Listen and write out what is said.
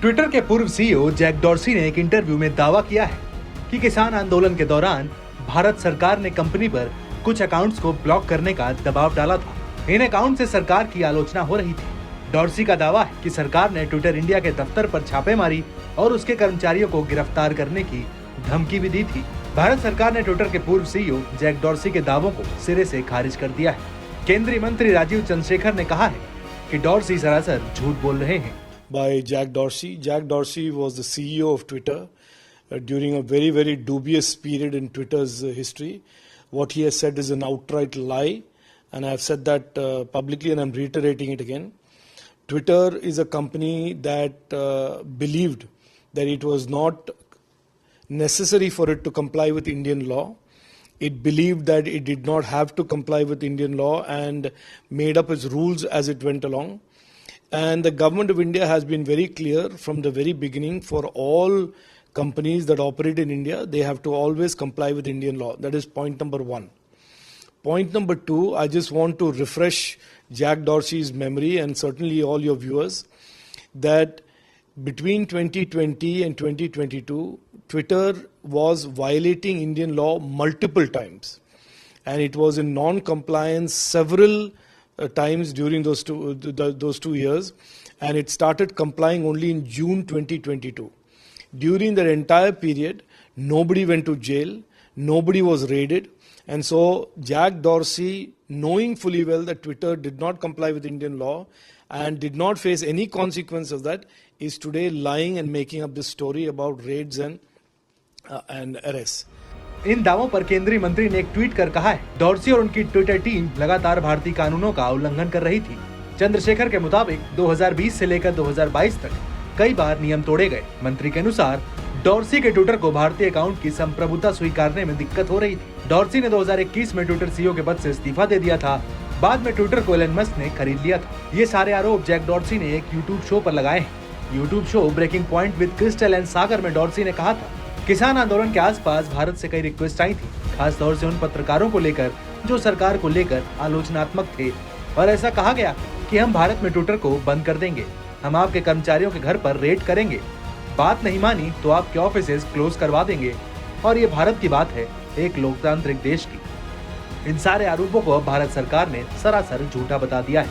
Twitter के पूर्व CEO Jack Dorsey ने एक इंटरव्यू में दावा किया है कि किसान आंदोलन के दौरान भारत सरकार ने कंपनी पर कुछ अकाउंट्स को ब्लॉक करने का दबाव डाला था। इन अकाउंट से सरकार की आलोचना हो रही थी। डॉर्सी का दावा है कि सरकार ने ट्विटर इंडिया के दफ्तर पर छापे मारी और उसके कर्मचारियों को गिरफ्तार करने की धमकी भी दी थी। भारत सरकार ने ट्विटर के पूर्व सीईओ जैक डॉर्सी के दावों को सिरे से खारिज कर दिया है। केंद्रीय मंत्री राजीव चंद्रशेखर ने कहा है कि डॉर्सी सरासर झूठ बोल रहे हैं। By Jack Dorsey. Jack Dorsey was the CEO of Twitter during a very, very dubious period in Twitter's history. What he has said is an outright lie, and I have said that publicly, and I'm reiterating it again. Twitter is a company that believed that it was not necessary for it to comply with Indian law. It believed that it did not have to comply with Indian law and made up its rules as it went along. And the government of India has been very clear from the very beginning for all companies that operate in India, they have to always comply with Indian law. That is point number one. Point number two, I just want to refresh Jack Dorsey's memory and certainly all your viewers that between 2020 and 2022, Twitter was violating Indian law multiple times. And it was in non-compliance several times during those 2 years, and it started complying only in June 2022. During that entire period, nobody went to jail, nobody was raided, and so Jack Dorsey, knowing fully well that Twitter did not comply with Indian law and did not face any consequence of that, is today lying and making up this story about raids and arrests. इन दावों पर केंद्रीय मंत्री ने एक tweet कर कहा है, Dorsey और उनकी ट्विटर टीम लगातार भारतीय कानूनों का उल्लंघन कर रही थी। चंद्रशेखर के मुताबिक 2020 से लेकर 2022 तक कई बार नियम तोड़े गए। मंत्री के अनुसार डॉर्सी के ट्विटर को भारतीय अकाउंट की संप्रभुता स्वीकारने में दिक्कत हो रही थी। डॉर्सी ने 2021 में ट्विटर सीईओ के पद से इस्तीफा दे दिया था। बाद में ट्विटर को एलन मस्क ने खरीद लिया था। ये सारे आरोप जैक डॉर्सी ने एक यूट्यूब शो पर लगाए हैं। YouTube show breaking point with Krystal and Saagar में डॉर्सी ने कहा था, किसान आंदोलन के आसपास भारत से कई रिक्वेस्ट आई थी, खास तौर से उन पत्रकारों को लेकर जो सरकार को लेकर आलोचनात्मक थे, और ऐसा कहा गया कि हम भारत में ट्विटर को बंद कर देंगे, हम आपके कर्मचारियों के घर पर रेड करेंगे, बात नहीं मानी तो आपके ऑफिसेज क्लोज करवा देंगे, और ये भारत की बात है, एक लोकतांत्रिक देश की। इन सारे आरोपों को अब भारत सरकार ने सरासर झूठा बता दिया है।